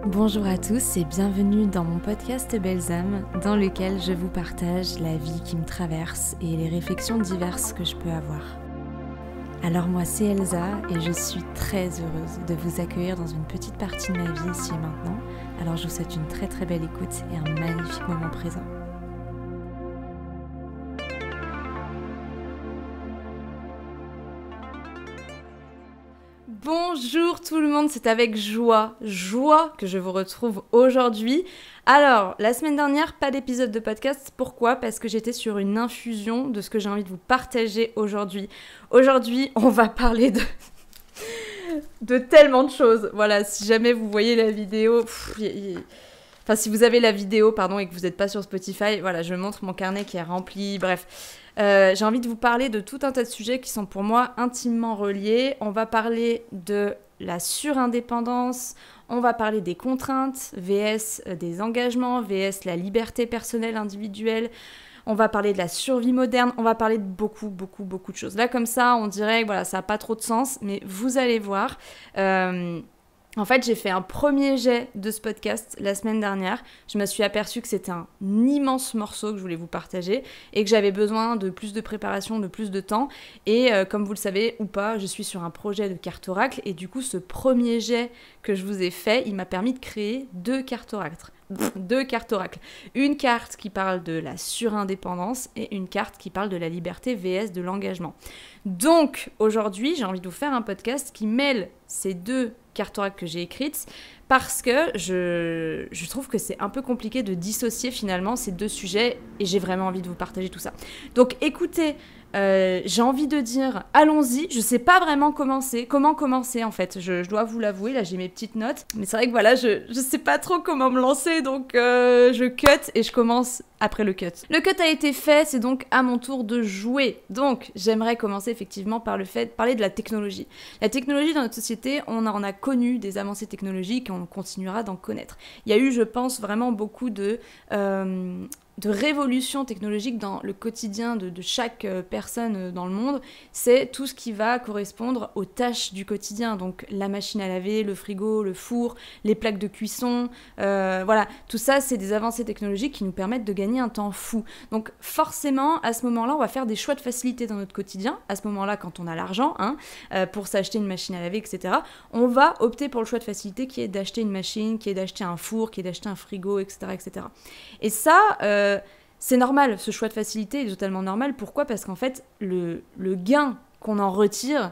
Bonjour à tous et bienvenue dans mon podcast Belles âmes, dans lequel je vous partage la vie qui me traverse et les réflexions diverses que je peux avoir. Alors moi c'est Elsa et je suis très heureuse de vous accueillir dans une petite partie de ma vie ici et maintenant. Alors je vous souhaite une très très belle écoute et un magnifique moment présent. Bonjour tout le monde, c'est avec joie que je vous retrouve aujourd'hui. Alors, la semaine dernière, pas d'épisode de podcast. Pourquoi ? Parce que j'étais sur une infusion de ce que j'ai envie de vous partager aujourd'hui. Aujourd'hui, on va parler de tellement de choses. Voilà, si jamais vous voyez la vidéo... Enfin, si vous avez la vidéo, pardon, et que vous n'êtes pas sur Spotify, voilà, je montre mon carnet qui est rempli, bref. J'ai envie de vous parler de tout un tas de sujets qui sont pour moi intimement reliés. On va parler de la surindépendance, on va parler des contraintes, VS des engagements, VS la liberté personnelle individuelle, on va parler de la survie moderne, on va parler de beaucoup de choses. Là, comme ça, on dirait que voilà, ça n'a pas trop de sens, mais vous allez voir... En fait, j'ai fait un premier jet de ce podcast la semaine dernière. Je me suis aperçue que c'était un immense morceau que je voulais vous partager et que j'avais besoin de plus de préparation, de plus de temps. Et comme vous le savez ou pas, je suis sur un projet de carte oracle et du coup, ce premier jet que je vous ai fait, il m'a permis de créer deux cartes oracles. Une carte qui parle de la surindépendance et une carte qui parle de la liberté vs de l'engagement. Donc, aujourd'hui, j'ai envie de vous faire un podcast qui mêle ces deux cartes oracles que j'ai écrites parce que je trouve que c'est un peu compliqué de dissocier finalement ces deux sujets et j'ai vraiment envie de vous partager tout ça. Donc écoutez, j'ai envie de dire allons-y, je sais pas vraiment comment commencer en fait, je dois vous l'avouer, là j'ai mes petites notes, mais c'est vrai que voilà, je sais pas trop comment me lancer donc je cut et je commence après le cut. Le cut a été fait, c'est donc à mon tour de jouer. Donc j'aimerais commencer effectivement par le fait de parler de la technologie. La technologie dans notre société, on en a connu des avancées technologiques et on continuera d'en connaître. Il y a eu, je pense, vraiment beaucoup de révolution technologique dans le quotidien de chaque personne dans le monde, c'est tout ce qui va correspondre aux tâches du quotidien, donc la machine à laver, le frigo, le four, les plaques de cuisson, voilà, tout ça c'est des avancées technologiques qui nous permettent de gagner un temps fou. Donc forcément, à ce moment-là, on va faire des choix de facilité dans notre quotidien, à ce moment-là, quand on a l'argent, pour s'acheter une machine à laver, etc., on va opter pour le choix de facilité qui est d'acheter une machine, qui est d'acheter un four, qui est d'acheter un frigo, etc., etc. Et ça, c'est normal, ce choix de facilité est totalement normal. Pourquoi ? Parce qu'en fait, le gain qu'on en retire,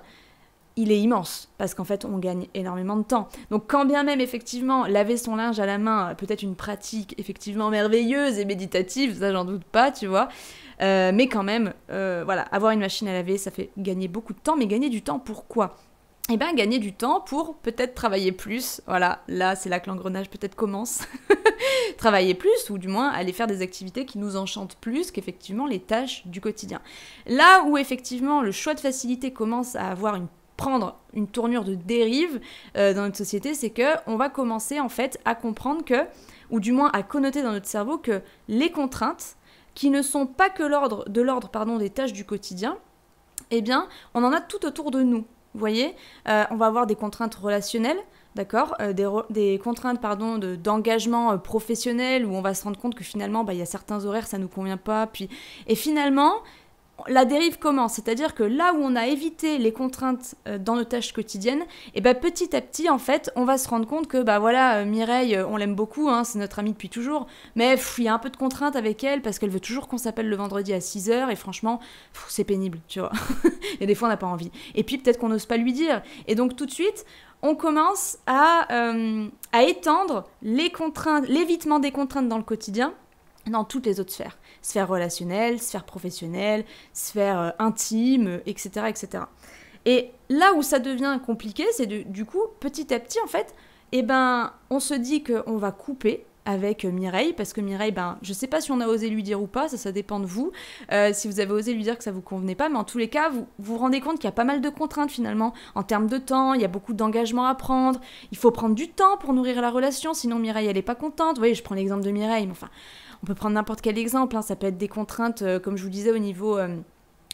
il est immense. Parce qu'en fait, on gagne énormément de temps. Donc quand bien même, effectivement, laver son linge à la main, peut-être une pratique effectivement merveilleuse et méditative, ça j'en doute pas, tu vois. Mais quand même, voilà, avoir une machine à laver, ça fait gagner beaucoup de temps. Mais gagner du temps, pourquoi ? Eh bien, gagner du temps pour peut-être travailler plus. Voilà, là, c'est là que l'engrenage peut-être commence. Travailler plus, ou du moins aller faire des activités qui nous enchantent plus qu'effectivement les tâches du quotidien. Là où effectivement le choix de facilité commence à prendre une tournure de dérive dans notre société, c'est qu'on va commencer en fait à comprendre que, ou du moins à connoter dans notre cerveau que les contraintes, qui ne sont pas que de l'ordre des tâches du quotidien, eh bien, on en a tout autour de nous. Vous voyez, on va avoir des contraintes relationnelles, d'accord, des contraintes d'engagement professionnel où on va se rendre compte que finalement, il y a certains horaires, ça ne nous convient pas. Et finalement, la dérive commence, c'est-à-dire que là où on a évité les contraintes dans nos tâches quotidiennes, et petit à petit, en fait, on va se rendre compte que, voilà, Mireille, on l'aime beaucoup, c'est notre amie depuis toujours, mais il y a un peu de contraintes avec elle parce qu'elle veut toujours qu'on s'appelle le vendredi à 6h et franchement, c'est pénible, tu vois. Et des fois, on n'a pas envie. Et puis, peut-être qu'on n'ose pas lui dire. Et donc, tout de suite, on commence à étendre les contraintes, l'évitement des contraintes dans le quotidien dans toutes les autres sphères. Sphère relationnelle, sphère professionnelle, sphère intime, etc., etc. Et là où ça devient compliqué, c'est du coup, petit à petit, en fait, on se dit qu'on va couper avec Mireille, parce que Mireille, je sais pas si on a osé lui dire ou pas, ça dépend de vous, si vous avez osé lui dire que ça vous convenait pas, mais en tous les cas, vous vous rendez compte qu'il y a pas mal de contraintes finalement, en termes de temps, il y a beaucoup d'engagement à prendre, il faut prendre du temps pour nourrir la relation, sinon Mireille, elle est pas contente. Vous voyez, je prends l'exemple de Mireille, mais enfin, on peut prendre n'importe quel exemple, ça peut être des contraintes, comme je vous disais, au niveau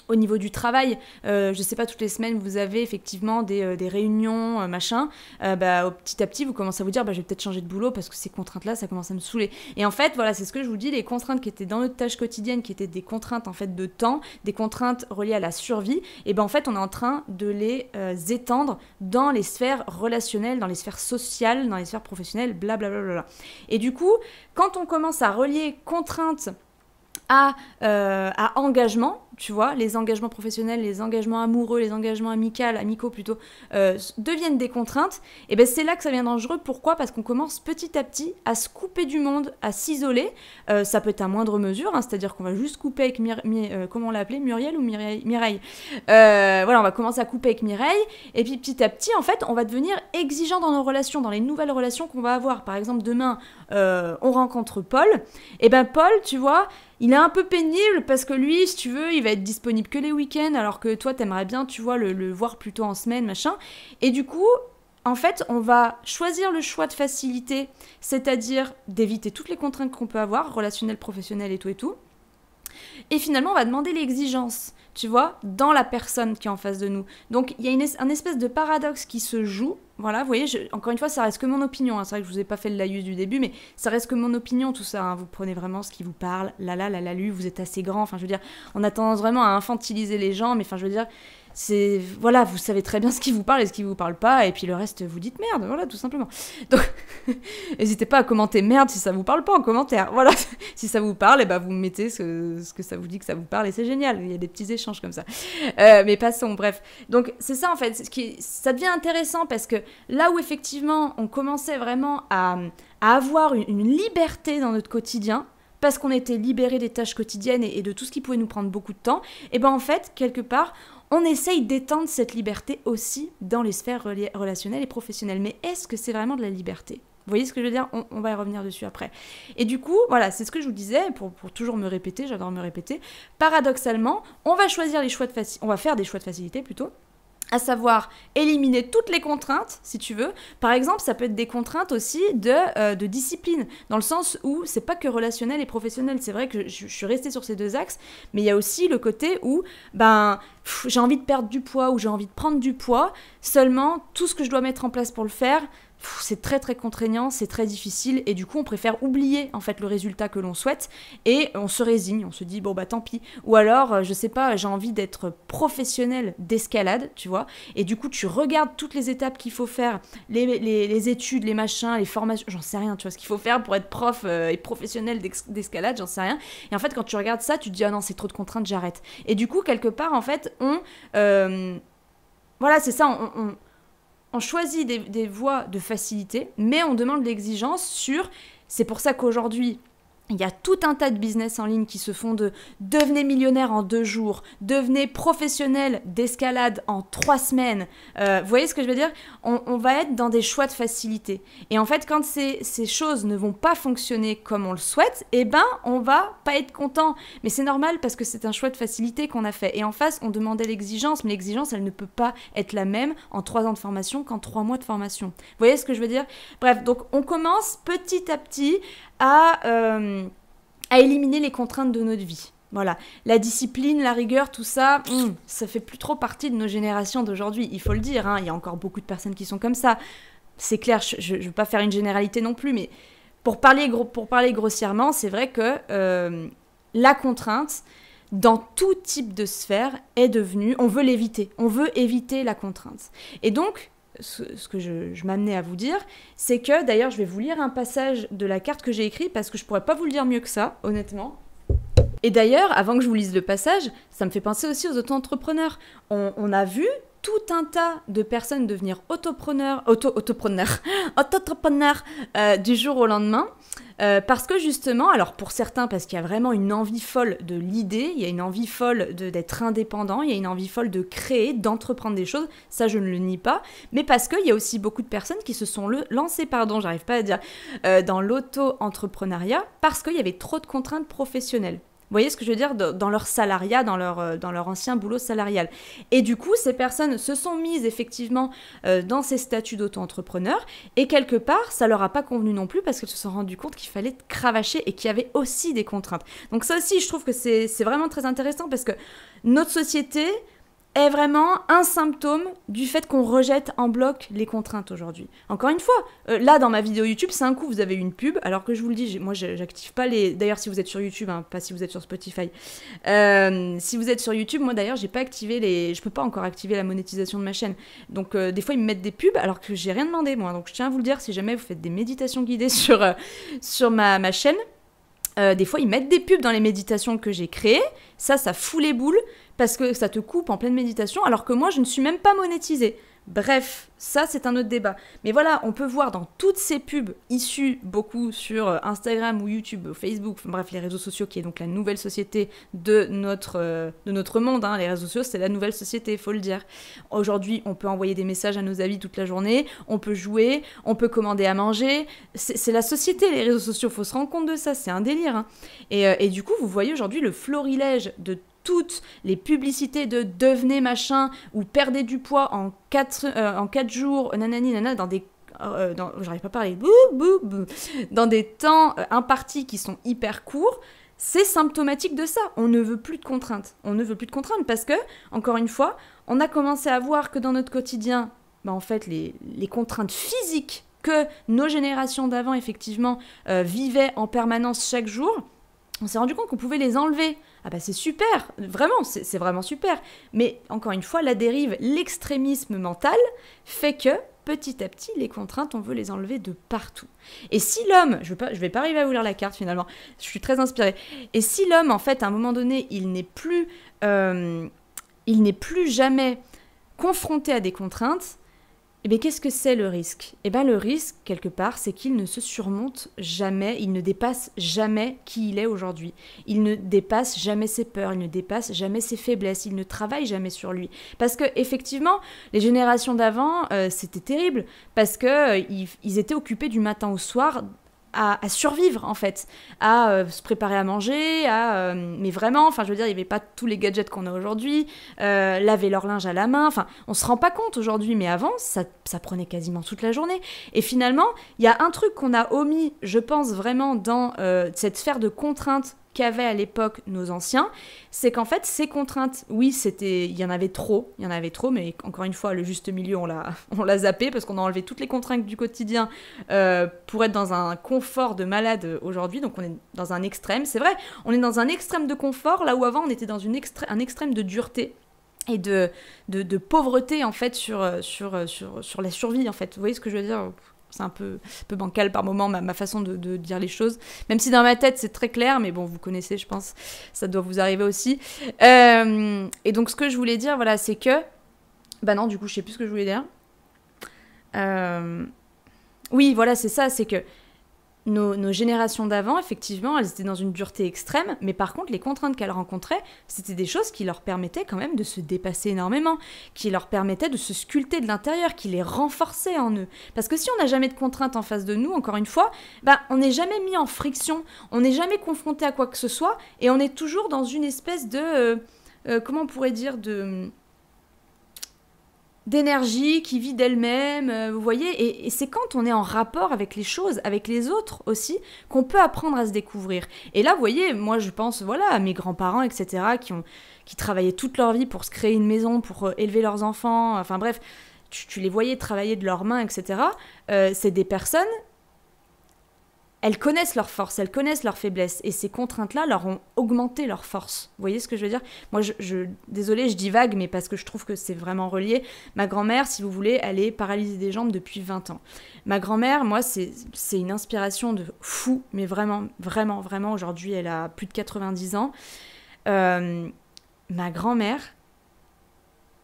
Au niveau du travail, je sais pas, toutes les semaines, vous avez effectivement des réunions, machin. Petit à petit, vous commencez à vous dire, je vais peut-être changer de boulot parce que ces contraintes-là, ça commence à me saouler. Et en fait, voilà, c'est ce que je vous dis, les contraintes qui étaient dans notre tâche quotidienne, qui étaient des contraintes en fait de temps, des contraintes reliées à la survie, et ben en fait, on est en train de les étendre dans les sphères relationnelles, dans les sphères sociales, dans les sphères professionnelles, blablabla. Et du coup, quand on commence à relier contraintes à engagement, tu vois, les engagements professionnels, les engagements amoureux, les engagements amicaux plutôt, deviennent des contraintes, et ben c'est là que ça devient dangereux. Pourquoi ? Parce qu'on commence petit à petit à se couper du monde, à s'isoler. Ça peut être à moindre mesure, hein, c'est-à-dire qu'on va juste couper avec comment on l'a appelé, Muriel ou Mireille. Voilà, on va commencer à couper avec Mireille, et puis petit à petit, en fait, on va devenir exigeant dans nos relations, dans les nouvelles relations qu'on va avoir. Par exemple, demain, on rencontre Paul, et ben Paul, tu vois, il est un peu pénible parce que lui, si tu veux, il va être disponible que les week-ends, alors que toi, t'aimerais bien, tu vois, le voir plutôt en semaine, machin. Et du coup, en fait, on va choisir le choix de facilité, c'est-à-dire d'éviter toutes les contraintes qu'on peut avoir, relationnelles, professionnelles et tout. Et finalement, on va demander l'exigence, tu vois, dans la personne qui est en face de nous. Donc, il y a un espèce de paradoxe qui se joue. Voilà, vous voyez, encore une fois, ça reste que mon opinion. Hein. C'est vrai que je vous ai pas fait le laïus du début, mais ça reste que mon opinion, tout ça. Hein. Vous prenez vraiment ce qui vous parle, la lu, vous êtes assez grand. Enfin, je veux dire, on a tendance vraiment à infantiliser les gens, mais enfin, je veux dire, voilà, vous savez très bien ce qui vous parle et ce qui vous parle pas, et puis le reste, vous dites merde, voilà, tout simplement. Donc, n'hésitez pas à commenter merde si ça vous parle pas en commentaire. Voilà, si ça vous parle, et ben vous mettez ce que ça vous dit que ça vous parle, et c'est génial. Il y a des petits échanges comme ça. Mais passons, bref. Donc, c'est ça en fait, ça devient intéressant parce que là où effectivement on commençait vraiment à avoir une liberté dans notre quotidien, parce qu'on était libéré des tâches quotidiennes et de tout ce qui pouvait nous prendre beaucoup de temps, et ben en fait, quelque part, on essaye d'étendre cette liberté aussi dans les sphères relationnelles et professionnelles. Mais est-ce que c'est vraiment de la liberté ? Vous voyez ce que je veux dire ? On va y revenir dessus après. Et du coup, voilà, c'est ce que je vous disais, pour toujours me répéter, j'adore me répéter. Paradoxalement, on va faire des choix de facilité plutôt, à savoir éliminer toutes les contraintes, si tu veux. Par exemple, ça peut être des contraintes aussi de discipline, dans le sens où c'est pas que relationnel et professionnel. C'est vrai que je suis restée sur ces deux axes, mais il y a aussi le côté où j'ai envie de perdre du poids ou j'ai envie de prendre du poids, seulement tout ce que je dois mettre en place pour le faire, c'est très très contraignant, c'est très difficile, et du coup on préfère oublier en fait le résultat que l'on souhaite et on se résigne, on se dit bon bah tant pis. Ou alors je sais pas, j'ai envie d'être professionnel d'escalade, tu vois, et du coup tu regardes toutes les étapes qu'il faut faire, les études, les machins, les formations, j'en sais rien, tu vois, ce qu'il faut faire pour être prof et professionnel d'escalade, j'en sais rien. Et en fait quand tu regardes ça, tu te dis ah non c'est trop de contraintes, j'arrête. Et du coup quelque part en fait voilà c'est ça, on choisit des voies de facilité, mais on demande l'exigence sur... C'est pour ça qu'aujourd'hui, il y a tout un tas de business en ligne qui se font de devenez millionnaire en 2 jours, devenez professionnel d'escalade en 3 semaines. Vous voyez ce que je veux dire ? On va être dans des choix de facilité. Et en fait, quand ces choses ne vont pas fonctionner comme on le souhaite, eh ben, on va pas être content. Mais c'est normal parce que c'est un choix de facilité qu'on a fait. Et en face, on demandait l'exigence, mais l'exigence, elle ne peut pas être la même en 3 ans de formation qu'en 3 mois de formation. Vous voyez ce que je veux dire ? Bref, donc on commence petit à petit à éliminer les contraintes de notre vie. Voilà, la discipline, la rigueur, tout ça, ça fait plus trop partie de nos générations d'aujourd'hui, il faut le dire, hein, il y a encore beaucoup de personnes qui sont comme ça. C'est clair, je ne veux pas faire une généralité non plus, mais pour parler grossièrement, c'est vrai que la contrainte, dans tout type de sphère, est devenue, on veut l'éviter, on veut éviter la contrainte. Et donc, ce que je m'amenais à vous dire, c'est que, d'ailleurs, je vais vous lire un passage de la carte que j'ai écrite, parce que je pourrais pas vous le dire mieux que ça, honnêtement. Et d'ailleurs, avant que je vous lise le passage, ça me fait penser aussi aux auto-entrepreneurs. On a vu tout un tas de personnes devenir auto-entrepreneurs du jour au lendemain, parce que justement, alors pour certains, parce qu'il y a vraiment une envie folle de l'idée, il y a une envie folle d'être indépendant, il y a une envie folle de créer, d'entreprendre des choses, ça je ne le nie pas, mais parce qu'il y a aussi beaucoup de personnes qui se sont lancées, j'arrive pas à dire, dans l'auto-entrepreneuriat, parce qu'il y avait trop de contraintes professionnelles. voyez ce que je veux dire, dans leur salariat, dans leur ancien boulot salarial. Et du coup, ces personnes se sont mises effectivement dans ces statuts d'auto-entrepreneur, et quelque part, ça leur a pas convenu non plus parce qu'elles se sont rendues compte qu'il fallait cravacher et qu'il y avait aussi des contraintes. Donc ça aussi, je trouve que c'est vraiment très intéressant parce que notre société est vraiment un symptôme du fait qu'on rejette en bloc les contraintes aujourd'hui. Encore une fois, là dans ma vidéo YouTube, c'est un coup vous avez une pub, alors que je vous le dis, moi j'active pas les... D'ailleurs si vous êtes sur YouTube, hein, pas si vous êtes sur Spotify. Si vous êtes sur YouTube, moi d'ailleurs j'ai pas activé les... Je peux pas encore activer la monétisation de ma chaîne. Donc des fois ils me mettent des pubs alors que j'ai rien demandé moi. Donc je tiens à vous le dire, si jamais vous faites des méditations guidées sur ma chaîne, des fois ils mettent des pubs dans les méditations que j'ai créées, ça fout les boules, parce que ça te coupe en pleine méditation, alors que moi, je ne suis même pas monétisée. Bref, ça, c'est un autre débat. Mais voilà, on peut voir dans toutes ces pubs issues beaucoup sur Instagram ou YouTube, ou Facebook, enfin, bref, les réseaux sociaux, qui est donc la nouvelle société de notre monde. Hein. Les réseaux sociaux, c'est la nouvelle société, il faut le dire. Aujourd'hui, on peut envoyer des messages à nos amis toute la journée, on peut jouer, on peut commander à manger. C'est la société, les réseaux sociaux, il faut se rendre compte de ça, c'est un délire. Hein. Et du coup, vous voyez aujourd'hui le florilège de toutes les publicités de devenez machin ou perdez du poids en 4 jours, nanani, nanana, dans des... j'arrive pas à parler, dans des temps impartis qui sont hyper courts, c'est symptomatique de ça. On ne veut plus de contraintes. On ne veut plus de contraintes parce que, encore une fois, on a commencé à voir que dans notre quotidien, en fait, les contraintes physiques que nos générations d'avant, effectivement, vivaient en permanence chaque jour, on s'est rendu compte qu'on pouvait les enlever. Ah bah c'est super, vraiment, c'est vraiment super. Mais encore une fois, la dérive, l'extrémisme mental fait que petit à petit, les contraintes, on veut les enlever de partout. Et si l'homme, je vais pas arriver à vous lire la carte finalement, je suis très inspirée. Et si l'homme, en fait, à un moment donné, il n'est plus jamais confronté à des contraintes, eh bien, qu'est-ce que c'est le risque ? Eh bien, le risque, quelque part, c'est qu'il ne se surmonte jamais, il ne dépasse jamais qui il est aujourd'hui. Il ne dépasse jamais ses peurs, il ne dépasse jamais ses faiblesses, il ne travaille jamais sur lui. Parce que, effectivement, les générations d'avant, c'était terrible, parce qu'ils étaient occupés du matin au soir à survivre en fait, à se préparer à manger, mais vraiment, enfin je veux dire, il n'y avait pas tous les gadgets qu'on a aujourd'hui, laver leur linge à la main, enfin on se rend pas compte aujourd'hui, mais avant ça prenait quasiment toute la journée. Et finalement, il y a un truc qu'on a omis, je pense vraiment dans cette sphère de contraintes qu'avaient à l'époque nos anciens, c'est qu'en fait ces contraintes, oui il y en avait trop, mais encore une fois le juste milieu on l'a zappé parce qu'on a enlevé toutes les contraintes du quotidien pour être dans un confort de malade aujourd'hui, donc on est dans un extrême, c'est vrai, on est dans un extrême de confort là où avant on était dans un extrême de dureté et de pauvreté en fait sur la survie en fait, vous voyez ce que je veux dire ? C'est un peu bancal par moment ma façon de dire les choses, même si dans ma tête c'est très clair, mais bon vous connaissez je pense, ça doit vous arriver aussi. Et donc ce que je voulais dire voilà c'est que, bah non du coup je sais plus ce que je voulais dire. Oui voilà c'est ça, c'est que nos générations d'avant, effectivement, elles étaient dans une dureté extrême, mais par contre, les contraintes qu'elles rencontraient, c'était des choses qui leur permettaient quand même de se dépasser énormément, qui leur permettaient de se sculpter de l'intérieur, qui les renforçaient en eux. Parce que si on n'a jamais de contraintes en face de nous, encore une fois, bah, on n'est jamais mis en friction, on n'est jamais confronté à quoi que ce soit, et on est toujours dans une espèce de... comment on pourrait dire d'énergie qui vit d'elle-même, vous voyez, et c'est quand on est en rapport avec les choses, avec les autres aussi, qu'on peut apprendre à se découvrir. Et là, vous voyez, moi je pense voilà, à mes grands-parents, etc., qui travaillaient toute leur vie pour se créer une maison, pour élever leurs enfants, enfin bref, tu les voyais travailler de leurs mains, etc. C'est des personnes... Elles connaissent leurs forces, elles connaissent leurs faiblesses, et ces contraintes-là leur ont augmenté leur force. Vous voyez ce que je veux dire ? Moi, désolée, je divague, mais parce que je trouve que c'est vraiment relié. Ma grand-mère, si vous voulez, elle est paralysée des jambes depuis 20 ans. Ma grand-mère, moi, c'est une inspiration de fou, mais vraiment, vraiment, vraiment, aujourd'hui, elle a plus de 90 ans. Ma grand-mère,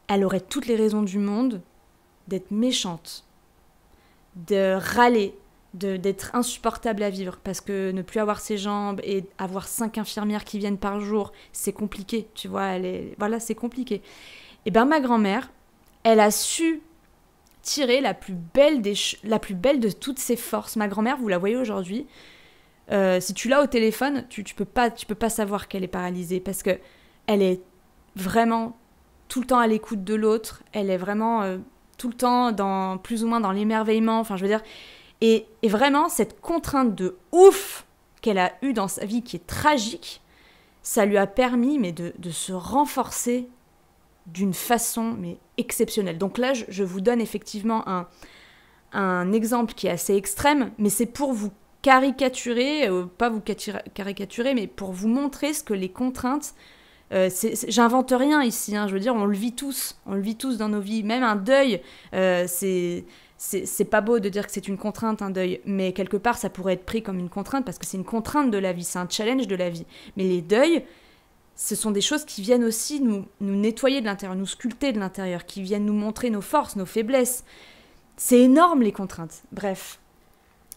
elle aurait toutes les raisons du monde d'être méchante, de râler, d'être insupportable à vivre, parce que ne plus avoir ses jambes et avoir 5 infirmières qui viennent par jour, c'est compliqué, tu vois, voilà, c'est compliqué. Et ben ma grand-mère, elle a su tirer la plus belle de toutes ses forces. Ma grand-mère, vous la voyez aujourd'hui, si tu l'as au téléphone, tu peux pas savoir qu'elle est paralysée parce que elle est vraiment tout le temps à l'écoute de l'autre, elle est vraiment tout le temps plus ou moins dans l'émerveillement, enfin je veux dire, et vraiment cette contrainte de ouf qu'elle a eue dans sa vie qui est tragique, ça lui a permis de se renforcer d'une façon mais exceptionnelle. Donc là, je vous donne effectivement un exemple qui est assez extrême, mais c'est pour vous caricaturer, pas vous caricaturer, mais pour vous montrer ce que les contraintes... j'invente rien ici, hein, je veux dire, on le vit tous dans nos vies, même un deuil, c'est pas beau de dire que c'est une contrainte, un deuil, mais quelque part ça pourrait être pris comme une contrainte parce que c'est une contrainte de la vie, c'est un challenge de la vie. Mais les deuils, ce sont des choses qui viennent aussi nous nettoyer de l'intérieur, nous sculpter de l'intérieur, qui viennent nous montrer nos forces, nos faiblesses. C'est énorme les contraintes, bref.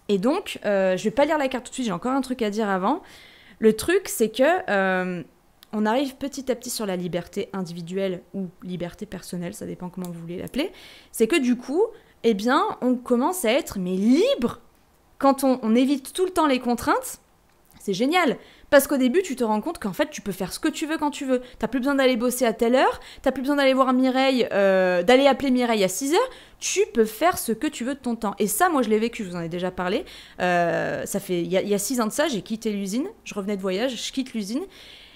Et donc, je vais pas lire la carte tout de suite, j'ai encore un truc à dire avant. Le truc, c'est que on arrive petit à petit sur la liberté individuelle ou liberté personnelle, ça dépend comment vous voulez l'appeler. C'est que du coup, eh bien, on commence à être mais libre quand on évite tout le temps les contraintes. C'est génial, parce qu'au début, tu te rends compte qu'en fait, tu peux faire ce que tu veux quand tu veux. T'as plus besoin d'aller bosser à telle heure, t'as plus besoin d'aller voir Mireille, d'aller appeler Mireille à 6 heures. Tu peux faire ce que tu veux de ton temps. Et ça, moi, je l'ai vécu, je vous en ai déjà parlé. Ça fait, il y a 6 ans de ça, j'ai quitté l'usine. Je revenais de voyage, je quitte l'usine.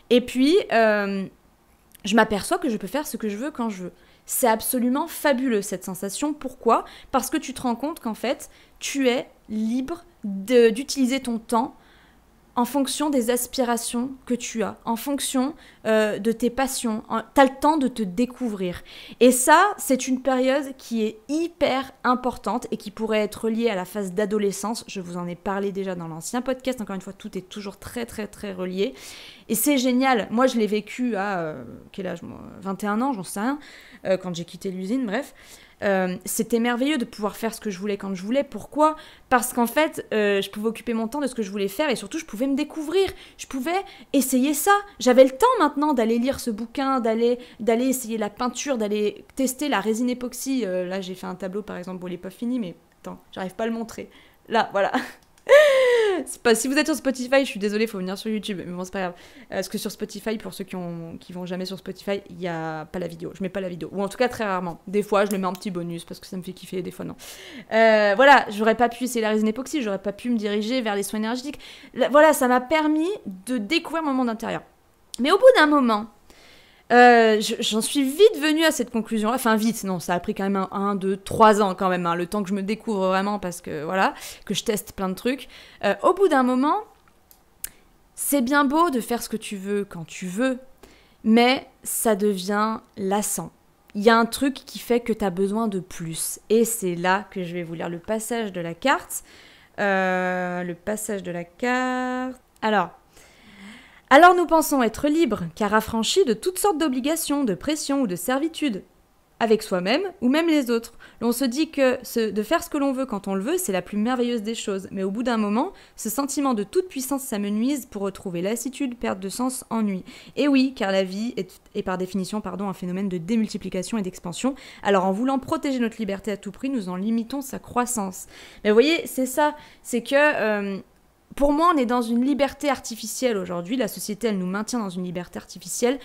Et puis, je m'aperçois que je peux faire ce que je veux quand je veux. C'est absolument fabuleux, cette sensation. Pourquoi ? Parce que tu te rends compte qu'en fait, tu es libre d'utiliser ton temps en fonction des aspirations que tu as, en fonction de tes passions. Tu as le temps de te découvrir. Et ça, c'est une période qui est hyper importante et qui pourrait être liée à la phase d'adolescence. Je vous en ai parlé déjà dans l'ancien podcast. Encore une fois, tout est toujours très, très, très relié. Et c'est génial. Moi, je l'ai vécu à quel âge, moi, 21 ans, j'en sais rien, quand j'ai quitté l'usine, bref. C'était merveilleux de pouvoir faire ce que je voulais quand je voulais. Pourquoi ? Parce qu'en fait, je pouvais occuper mon temps de ce que je voulais faire et surtout, je pouvais me découvrir. Je pouvais essayer ça. J'avais le temps maintenant d'aller lire ce bouquin, d'aller essayer la peinture, d'aller tester la résine époxy. Là, j'ai fait un tableau, par exemple, bon, il n'est pas fini, mais attends, j'arrive pas à le montrer. Là, voilà. Si vous êtes sur Spotify, je suis désolée, il faut venir sur YouTube, mais bon, c'est pas grave. Parce que sur Spotify, pour ceux qui vont jamais sur Spotify, il n'y a pas la vidéo. Je mets pas la vidéo. Ou en tout cas, très rarement. Des fois, je le mets en petit bonus parce que ça me fait kiffer, des fois, non. Voilà, j'aurais pas pu essayer la résine époxy, j'aurais pas pu me diriger vers les soins énergétiques. Voilà, ça m'a permis de découvrir mon monde intérieur. Mais au bout d'un moment, j'en suis vite venue à cette conclusion-là. Enfin, vite, non, ça a pris quand même 1, 2, 3 ans quand même, hein, le temps que je me découvre vraiment parce que, voilà, que je teste plein de trucs. Au bout d'un moment, c'est bien beau de faire ce que tu veux quand tu veux, mais ça devient lassant. Il y a un truc qui fait que tu as besoin de plus. Et c'est là que je vais vous lire le passage de la carte. Alors nous pensons être libres, car affranchis de toutes sortes d'obligations, de pressions ou de servitudes, avec soi-même ou même les autres. On se dit que de faire ce que l'on veut quand on le veut, c'est la plus merveilleuse des choses. Mais au bout d'un moment, ce sentiment de toute puissance s'amenuise pour retrouver lassitude, perte de sens, ennui. Et oui, car la vie est par définition un phénomène de démultiplication et d'expansion. Alors en voulant protéger notre liberté à tout prix, nous en limitons sa croissance. Mais vous voyez, c'est ça, c'est que... pour moi, on est dans une liberté artificielle aujourd'hui. La société, elle nous maintient dans une liberté artificielle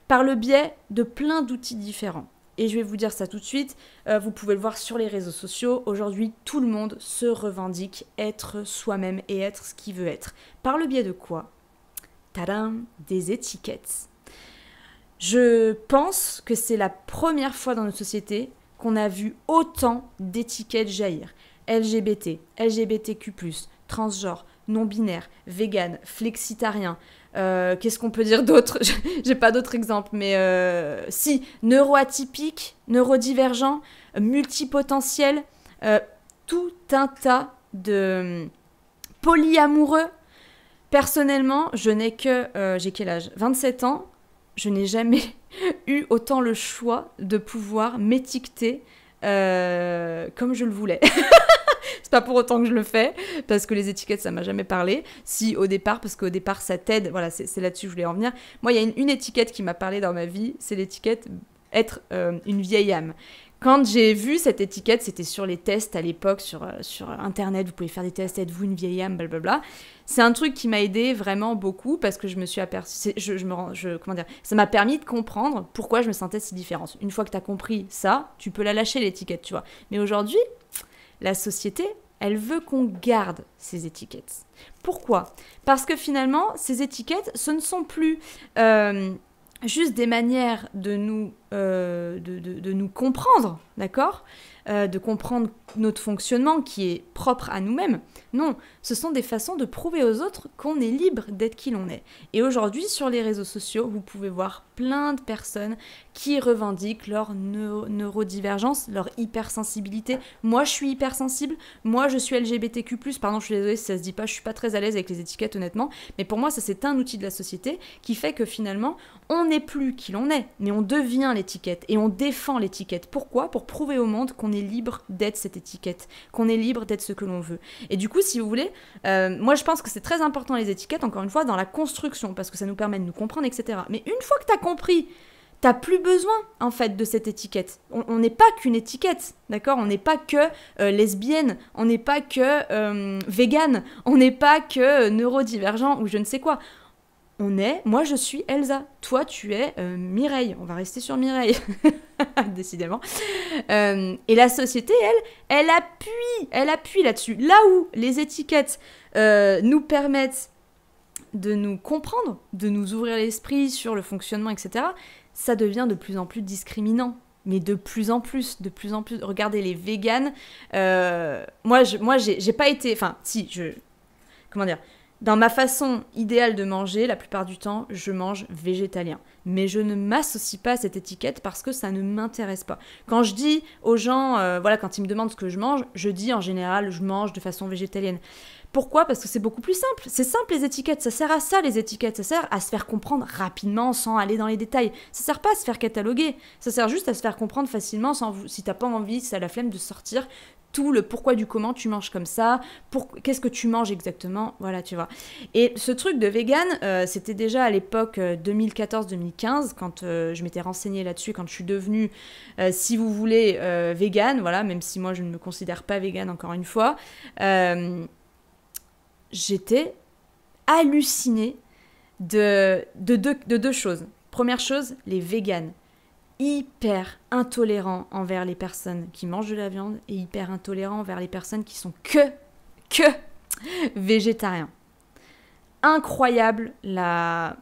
par le biais de plein d'outils différents. Et je vais vous dire ça tout de suite. Vous pouvez le voir sur les réseaux sociaux. Aujourd'hui, tout le monde se revendique être soi-même et être ce qu'il veut être. Par le biais de quoi ? Tadam ! Des étiquettes. Je pense que c'est la première fois dans notre société qu'on a vu autant d'étiquettes jaillir. LGBT, LGBTQ+, transgenre, non-binaire, vegan, flexitarien, qu'est-ce qu'on peut dire d'autre ? J'ai pas d'autres exemples, mais si, neuroatypique, neurodivergent, multipotentiel, tout un tas de polyamoureux. Personnellement, j'ai quel âge ? 27 ans, je n'ai jamais eu autant le choix de pouvoir m'étiqueter comme je le voulais. C'est pas pour autant que je le fais, parce que les étiquettes, ça m'a jamais parlé. Si, au départ, parce qu'au départ, ça t'aide. Voilà, c'est là-dessus que je voulais en venir. Moi, il y a une étiquette qui m'a parlé dans ma vie, c'est l'étiquette être une vieille âme. Quand j'ai vu cette étiquette, c'était sur les tests à l'époque, sur Internet, vous pouvez faire des tests, êtes-vous une vieille âme, blablabla. C'est un truc qui m'a aidé vraiment beaucoup parce que je me suis aperçue, comment dire, ça m'a permis de comprendre pourquoi je me sentais si différente. Une fois que tu as compris ça, tu peux la lâcher l'étiquette, tu vois. Mais aujourd'hui, la société, elle veut qu'on garde ces étiquettes. Pourquoi ? Parce que finalement, ces étiquettes, ce ne sont plus juste des manières de nous comprendre, d'accord ? De comprendre notre fonctionnement qui est propre à nous-mêmes. Non, ce sont des façons de prouver aux autres qu'on est libre d'être qui l'on est. Et aujourd'hui, sur les réseaux sociaux, vous pouvez voir plein de personnes qui revendiquent leur neurodivergence, leur hypersensibilité. Moi, je suis hypersensible. Moi, je suis LGBTQ+. Pardon, je suis désolée si ça se dit pas. Je suis pas très à l'aise avec les étiquettes, honnêtement. Mais pour moi, ça, c'est un outil de la société qui fait que finalement, on n'est plus qui l'on est, mais on devient l'étiquette et on défend l'étiquette. Pourquoi ? Pour prouver au monde qu'on est libre d'être cette étiquette, qu'on est libre d'être ce que l'on veut. Et du coup, si vous voulez, moi je pense que c'est très important les étiquettes, encore une fois, dans la construction, parce que ça nous permet de nous comprendre, etc. Mais une fois que tu as compris, t'as plus besoin, en fait, de cette étiquette. On n'est pas qu'une étiquette, d'accord ? On n'est pas que lesbienne, on n'est pas que végane, on n'est pas que neurodivergent ou je ne sais quoi. Moi je suis Elsa, toi tu es Mireille, on va rester sur Mireille, décidément. Et la société, elle appuie là-dessus. Là où les étiquettes nous permettent de nous comprendre, de nous ouvrir l'esprit sur le fonctionnement, etc., ça devient de plus en plus discriminant. Mais de plus en plus. Regardez les véganes. Moi, j'ai pas été... Enfin, si, comment dire ? Dans ma façon idéale de manger, la plupart du temps, je mange végétalien. Mais je ne m'associe pas à cette étiquette parce que ça ne m'intéresse pas. Quand je dis aux gens, quand ils me demandent ce que je mange, je dis en général, je mange de façon végétalienne. Pourquoi ? Parce que c'est beaucoup plus simple. C'est simple les étiquettes, ça sert à ça les étiquettes, ça sert à se faire comprendre rapidement sans aller dans les détails. Ça sert pas à se faire cataloguer, ça sert juste à se faire comprendre facilement si t'as pas envie, si t'as la flemme de sortir tout le pourquoi du comment tu manges comme ça, qu'est-ce que tu manges exactement, voilà, tu vois. Et ce truc de vegan, c'était déjà à l'époque 2014-2015, quand je m'étais renseignée là-dessus, quand je suis devenue, si vous voulez, vegan, voilà, même si moi je ne me considère pas vegan encore une fois, j'étais hallucinée de deux choses. Première chose, les véganes. Hyper intolérant envers les personnes qui mangent de la viande et hyper intolérant envers les personnes qui sont que végétariens. Incroyable la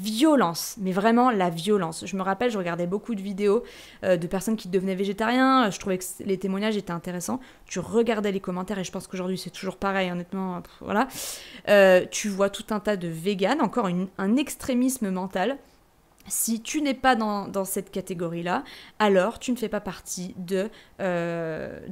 violence, mais vraiment la violence. Je me rappelle, je regardais beaucoup de vidéos de personnes qui devenaient végétariens, je trouvais que les témoignages étaient intéressants, tu regardais les commentaires et je pense qu'aujourd'hui c'est toujours pareil, honnêtement, voilà. Tu vois tout un tas de véganes, encore un extrémisme mental. Si tu n'es pas dans cette catégorie-là, alors tu ne fais pas partie de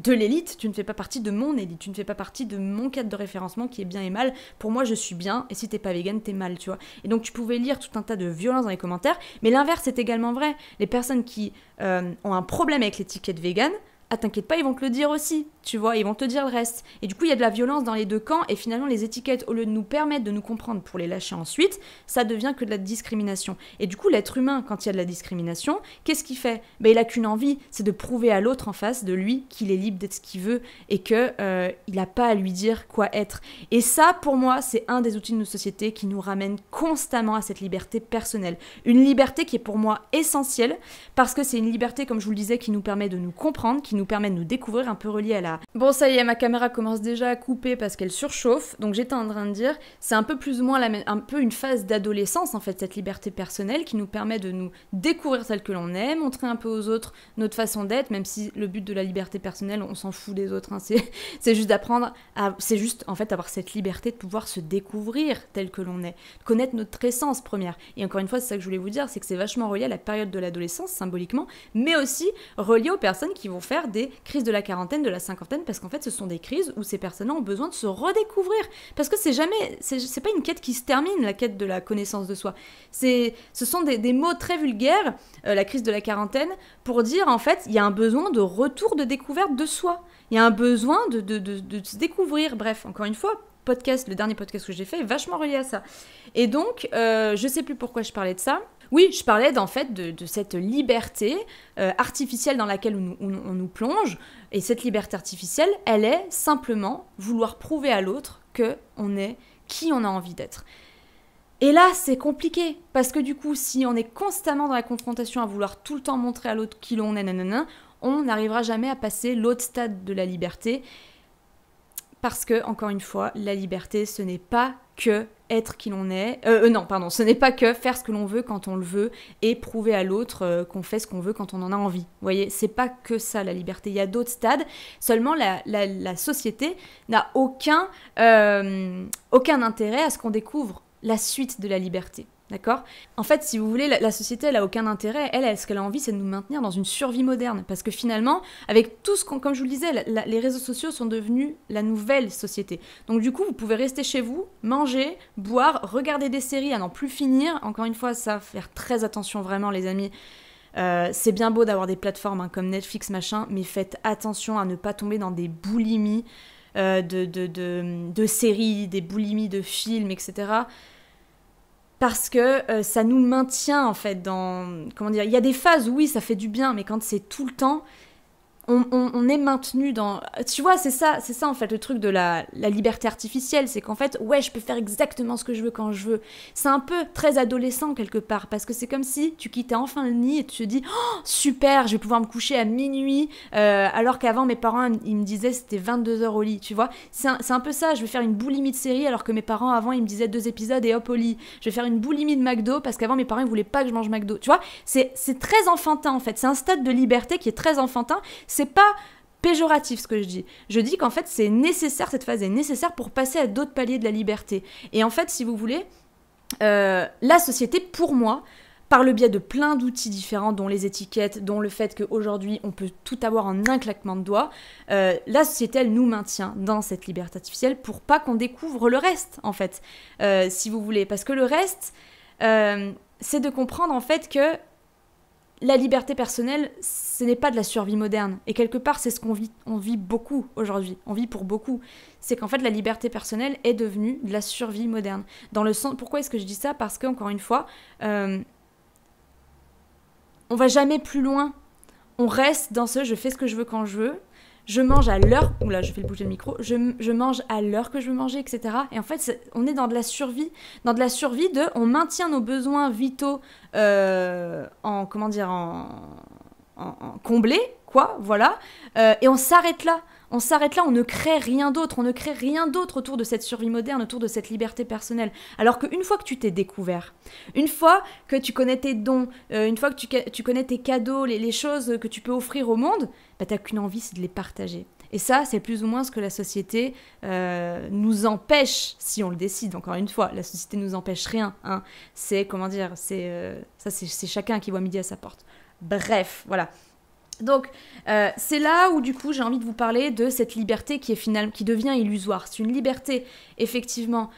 l'élite, tu ne fais pas partie de mon élite, tu ne fais pas partie de mon cadre de référencement qui est bien et mal. Pour moi, je suis bien, et si t'es pas végane, t'es mal, tu vois. Et donc, tu pouvais lire tout un tas de violences dans les commentaires, mais l'inverse est également vrai. Les personnes qui ont un problème avec l'étiquette végane, ah t'inquiète pas, ils vont te le dire aussi, tu vois, ils vont te dire le reste. Et du coup, il y a de la violence dans les deux camps, et finalement, les étiquettes, au lieu de nous permettre de nous comprendre pour les lâcher ensuite, ça devient que de la discrimination. Et du coup, l'être humain, quand il y a de la discrimination, qu'est-ce qu'il fait ? Ben, il a qu'une envie, c'est de prouver à l'autre en face de lui qu'il est libre d'être ce qu'il veut, et qu'il n'a pas à lui dire quoi être. Et ça, pour moi, c'est un des outils de nos sociétés qui nous ramène constamment à cette liberté personnelle. Une liberté qui est pour moi essentielle, parce que c'est une liberté, comme je vous le disais, qui nous permet de nous comprendre, qui nous permet de nous découvrir, un peu relié à la... Bon, ça y est, ma caméra commence déjà à couper parce qu'elle surchauffe, donc j'étais en train de dire, c'est un peu plus ou moins un peu une phase d'adolescence, en fait, cette liberté personnelle qui nous permet de nous découvrir tel que l'on est, montrer un peu aux autres notre façon d'être, même si le but de la liberté personnelle, on s'en fout des autres, hein, c'est juste d'apprendre à... C'est juste, en fait, avoir cette liberté de pouvoir se découvrir tel que l'on est, connaître notre essence première. Et encore une fois, c'est ça que je voulais vous dire, c'est que c'est vachement relié à la période de l'adolescence, symboliquement, mais aussi relié aux personnes qui vont faire des crises de la quarantaine, de la cinquantaine, parce qu'en fait ce sont des crises où ces personnes-là ont besoin de se redécouvrir, parce que c'est pas une quête qui se termine, la quête de la connaissance de soi, ce sont des mots très vulgaires, la crise de la quarantaine, pour dire en fait il y a un besoin de retour de découverte de soi, il y a un besoin de se découvrir, bref, encore une fois, podcast, le dernier podcast que j'ai fait, est vachement relié à ça. Et donc, je sais plus pourquoi je parlais de ça. Oui, je parlais en fait de cette liberté artificielle dans laquelle on nous plonge. Et cette liberté artificielle, elle est simplement vouloir prouver à l'autre qu'on est qui on a envie d'être. Et là, c'est compliqué, parce que du coup, si on est constamment dans la confrontation à vouloir tout le temps montrer à l'autre qui l'on est, nanana, on n'arrivera jamais à passer l'autre stade de la liberté. Parce que, encore une fois, la liberté, ce n'est pas que être qui l'on est. Ce n'est pas que faire ce que l'on veut quand on le veut et prouver à l'autre qu'on fait ce qu'on veut quand on en a envie. Vous voyez, c'est pas que ça la liberté. Il y a d'autres stades. Seulement, la société n'a aucun intérêt à ce qu'on découvre la suite de la liberté. D'accord ? En fait, si vous voulez, la société, elle a aucun intérêt. Elle, ce qu'elle a envie, c'est de nous maintenir dans une survie moderne. Parce que finalement, avec tout ce qu'on... Comme je vous le disais, les réseaux sociaux sont devenus la nouvelle société. Donc du coup, vous pouvez rester chez vous, manger, boire, regarder des séries à n'en plus finir. Encore une fois, ça, faire très attention vraiment, les amis. C'est bien beau d'avoir des plateformes comme Netflix, machin, mais faites attention à ne pas tomber dans des boulimies de séries, des boulimies de films, etc., parce que ça nous maintient en fait dans... Comment dire ? Il y a des phases où oui, ça fait du bien, mais quand c'est tout le temps, on est maintenu dans... Tu vois, c'est ça en fait le truc de la liberté artificielle, c'est qu'en fait, ouais, je peux faire exactement ce que je veux quand je veux. C'est un peu très adolescent quelque part, parce que c'est comme si tu quittais enfin le nid et tu te dis oh, super, je vais pouvoir me coucher à minuit, alors qu'avant mes parents, ils me disaient c'était 22h au lit, tu vois. C'est un peu ça, je vais faire une boulimie de série, alors que mes parents avant, ils me disaient 2 épisodes et hop au lit. Je vais faire une boulimie de McDo, parce qu'avant mes parents, ils voulaient pas que je mange McDo. Tu vois, c'est très enfantin en fait, c'est un stade de liberté qui est très enfantin. C'est pas péjoratif ce que je dis. Je dis qu'en fait, c'est nécessaire, cette phase est nécessaire pour passer à d'autres paliers de la liberté. Et en fait, si vous voulez, la société, pour moi, par le biais de plein d'outils différents, dont les étiquettes, dont le fait qu'aujourd'hui, on peut tout avoir en un claquement de doigts, la société, elle nous maintient dans cette liberté artificielle pour pas qu'on découvre le reste, en fait, si vous voulez. Parce que le reste, c'est de comprendre, en fait, que la liberté personnelle, ce n'est pas de la survie moderne. Et quelque part, c'est ce qu'on vit. On vit beaucoup aujourd'hui. On vit pour beaucoup. C'est qu'en fait, la liberté personnelle est devenue de la survie moderne. Dans le sens... Pourquoi est-ce que je dis ça ? Parce qu'encore une fois, on va jamais plus loin. On reste dans ce « je fais ce que je veux quand je veux ». Je mange à l'heure... Oula, je fais le bouger le micro. Je mange à l'heure que je veux manger, etc. Et en fait, on est dans de la survie. Dans de la survie de... On maintient nos besoins vitaux en comblés, quoi, voilà. Et on s'arrête là. On s'arrête là, on ne crée rien d'autre. On ne crée rien d'autre autour de cette survie moderne, autour de cette liberté personnelle. Alors qu'une fois que tu t'es découvert, une fois que tu connais tes dons, une fois que tu connais tes cadeaux, les choses que tu peux offrir au monde, bah, t'as qu'une envie, c'est de les partager. Et ça, c'est plus ou moins ce que la société nous empêche, si on le décide, encore une fois. La société nous empêche rien. Hein. C'est, comment dire, c'est chacun qui voit midi à sa porte. Bref, voilà. Donc, c'est là où, du coup, j'ai envie de vous parler de cette liberté qui devient illusoire. C'est une liberté, effectivement,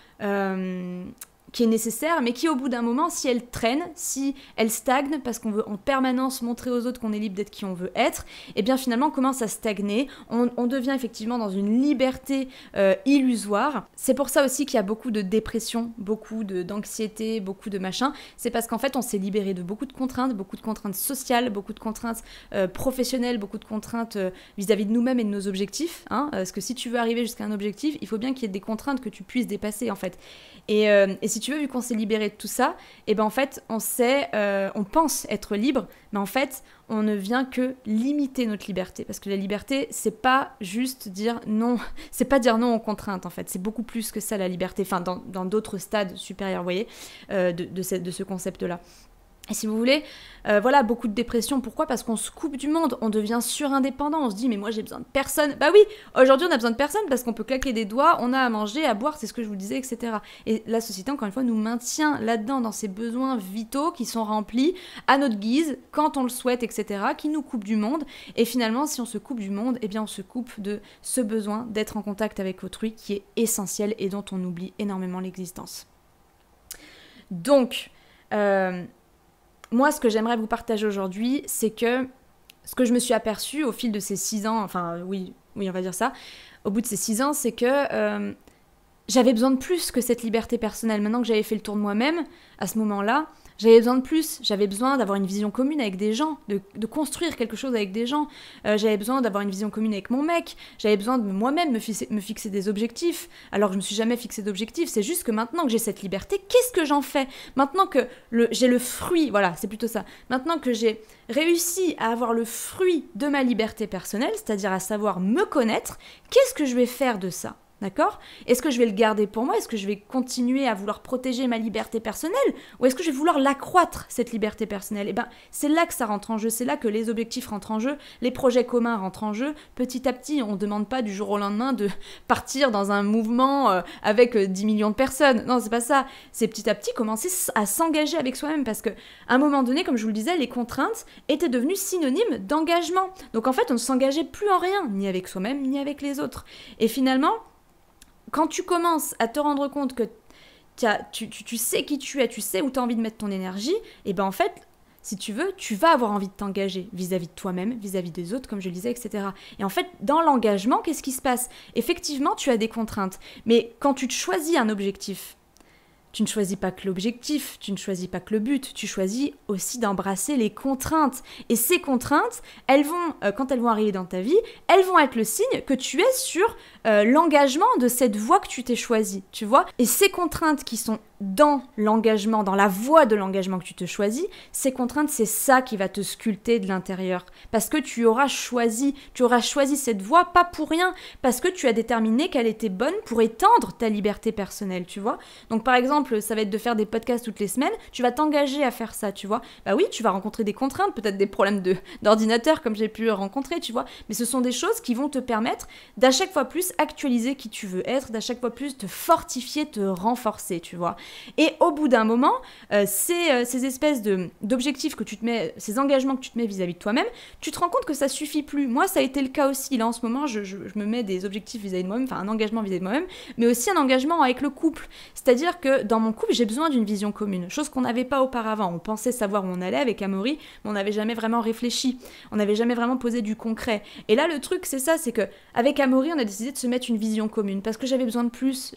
qui est nécessaire, mais qui, au bout d'un moment, si elle traîne, si elle stagne, parce qu'on veut en permanence montrer aux autres qu'on est libre d'être qui on veut être, et bien finalement, on commence à stagner. On devient effectivement dans une liberté illusoire. C'est pour ça aussi qu'il y a beaucoup de dépression, beaucoup d'anxiété, beaucoup de machin. C'est parce qu'en fait, on s'est libéré de beaucoup de contraintes sociales, beaucoup de contraintes professionnelles, beaucoup de contraintes vis-à-vis de nous-mêmes et de nos objectifs. Hein, parce que si tu veux arriver jusqu'à un objectif, il faut bien qu'il y ait des contraintes que tu puisses dépasser, en fait. Et si tu veux, vu qu'on s'est libéré de tout ça, et ben en fait, on pense être libre, mais en fait, on ne vient que limiter notre liberté. Parce que la liberté, c'est pas juste dire non, c'est pas dire non aux contraintes, en fait. C'est beaucoup plus que ça, la liberté, enfin, dans d'autres stades supérieurs, vous voyez, de ce concept-là. Et si vous voulez, voilà, beaucoup de dépression. Pourquoi ? Parce qu'on se coupe du monde, on devient surindépendant, on se dit « mais moi j'ai besoin de personne ». Bah oui, aujourd'hui on a besoin de personne parce qu'on peut claquer des doigts, on a à manger, à boire, c'est ce que je vous disais, etc. Et la société, encore une fois, nous maintient là-dedans, dans ces besoins vitaux qui sont remplis à notre guise, quand on le souhaite, etc., qui nous coupe du monde. Et finalement, si on se coupe du monde, eh bien on se coupe de ce besoin d'être en contact avec autrui qui est essentiel et dont on oublie énormément l'existence. Donc... moi, ce que j'aimerais vous partager aujourd'hui, c'est que ce que je me suis aperçue au fil de ces 6 ans, enfin oui, on va dire ça, au bout de ces 6 ans, c'est que j'avais besoin de plus que cette liberté personnelle. Maintenant que j'avais fait le tour de moi-même, à ce moment-là, j'avais besoin de plus. J'avais besoin d'avoir une vision commune avec des gens, de construire quelque chose avec des gens. J'avais besoin d'avoir une vision commune avec mon mec. J'avais besoin de moi-même me fixer des objectifs. Alors je me suis jamais fixé d'objectifs. C'est juste que maintenant que j'ai cette liberté, qu'est-ce que j'en fais? Maintenant que j'ai le fruit, voilà, c'est plutôt ça. Maintenant que j'ai réussi à avoir le fruit de ma liberté personnelle, c'est-à-dire à savoir me connaître, qu'est-ce que je vais faire de ça? D'accord? Est-ce que je vais le garder pour moi? Est-ce que je vais continuer à vouloir protéger ma liberté personnelle? Ou est-ce que je vais vouloir l'accroître, cette liberté personnelle? Eh bien, c'est là que ça rentre en jeu, c'est là que les objectifs rentrent en jeu, les projets communs rentrent en jeu. Petit à petit, on ne demande pas du jour au lendemain de partir dans un mouvement avec 10 millions de personnes. Non, c'est pas ça. C'est petit à petit commencer à s'engager avec soi-même parce qu'à un moment donné, comme je vous le disais, les contraintes étaient devenues synonymes d'engagement. Donc en fait, on ne s'engageait plus en rien, ni avec soi-même, ni avec les autres. Et finalement, quand tu commences à te rendre compte que tu sais qui tu es, tu sais où tu as envie de mettre ton énergie, et ben en fait, si tu veux, tu vas avoir envie de t'engager vis-à-vis de toi-même, vis-à-vis des autres, comme je le disais, etc. Et en fait, dans l'engagement, qu'est-ce qui se passe? Effectivement, tu as des contraintes, mais quand tu te choisis un objectif, tu ne choisis pas que l'objectif, tu ne choisis pas que le but, tu choisis aussi d'embrasser les contraintes. Et ces contraintes, elles vont, quand elles vont arriver dans ta vie, elles vont être le signe que tu es sur l'engagement de cette voie que tu t'es choisie, tu vois. Et ces contraintes qui sont dans l'engagement, dans la voie de l'engagement que tu te choisis, ces contraintes, c'est ça qui va te sculpter de l'intérieur. Parce que tu auras choisi cette voie, pas pour rien, parce que tu as déterminé qu'elle était bonne pour étendre ta liberté personnelle, tu vois. Donc par exemple, ça va être de faire des podcasts toutes les semaines, tu vas t'engager à faire ça, tu vois. Bah oui, tu vas rencontrer des contraintes, peut-être des problèmes d'ordinateur comme j'ai pu rencontrer, tu vois. Mais ce sont des choses qui vont te permettre d'à chaque fois plus actualiser qui tu veux être, d'à chaque fois plus te fortifier, te renforcer, tu vois. Et au bout d'un moment, ces espèces d'objectifs que tu te mets, ces engagements que tu te mets vis-à-vis de toi-même, tu te rends compte que ça suffit plus. Moi, ça a été le cas aussi. Là, en ce moment, je me mets des objectifs vis-à-vis de moi-même, enfin un engagement vis-à-vis de moi-même, mais aussi un engagement avec le couple. C'est-à-dire que dans mon couple, j'ai besoin d'une vision commune, chose qu'on n'avait pas auparavant. On pensait savoir où on allait avec Amaury, mais on n'avait jamais vraiment réfléchi. On n'avait jamais vraiment posé du concret. Et là, le truc, c'est ça, c'est que avec Amaury, on a décidé de se mettre une vision commune, parce que j'avais besoin de plus.